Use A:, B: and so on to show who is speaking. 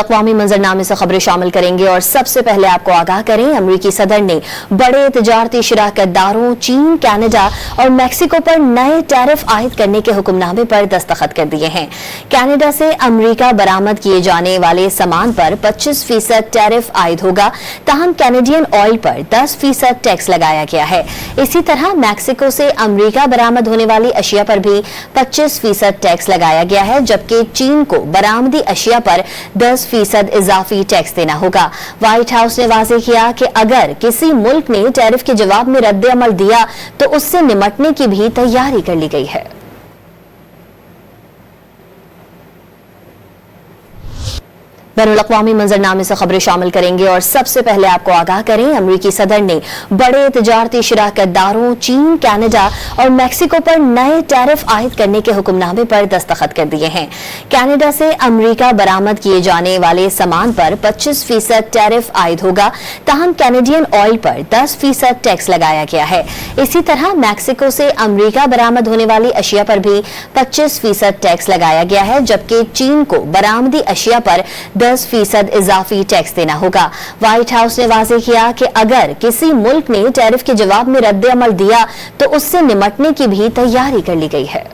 A: बैनुल-अक़वामी मंजरनामे से खबरें शामिल करेंगे और सबसे पहले आपको आगाह करें, अमरीकी सदर ने बड़े तिजारती शराकतदारों चीन, कनाडा और मैक्सिको पर नए टैरिफ आयद करने के हुक्मनामे पर दस्तखत कर दिए हैं। कनाडा से अमरीका बरामद किए जाने वाले सामान पर 25% टैरिफ आयद होगा, ताहम कैनेडियन ऑयल पर 10% टैक्स लगाया गया है। इसी तरह मैक्सिको से अमरीका बरामद होने वाली अशिया पर भी 25% टैक्स लगाया गया है, जबकि चीन को बरामदी अशिया पर 10% इजाफी टैक्स देना होगा। व्हाइट हाउस ने वाज़ेह किया कि अगर किसी मुल्क ने टैरिफ के जवाब में रद्द अमल दिया तो उससे निपटने की भी तैयारी कर ली गई है। बैनुल-अक़वामी मंजरनामे से खबरें शामिल करेंगे और सबसे पहले आपको आगाह करें, अमरीकी सदर ने बड़े तिजारती शराकतदारों चीन, कनाडा और मैक्सिको पर नए टैरिफ आयद करने के हुक्मनामे पर दस्तखत कर दिए हैं। कनाडा से अमरीका बरामद किए जाने वाले सामान पर 25% टैरिफ आयद होगा, ताहम कैनेडियन ऑयल पर 10% टैक्स लगाया गया है। इसी तरह मैक्सिको से अमरीका बरामद होने वाली अशिया पर भी 25% टैक्स लगाया गया है, जबकि चीन को बरामदी अशिया पर 10% इजाफी टैक्स देना होगा। व्हाइट हाउस ने वाज़ेह किया कि अगर किसी मुल्क ने टैरिफ के जवाब में रद्द अमल दिया तो उससे निपटने की भी तैयारी कर ली गई है।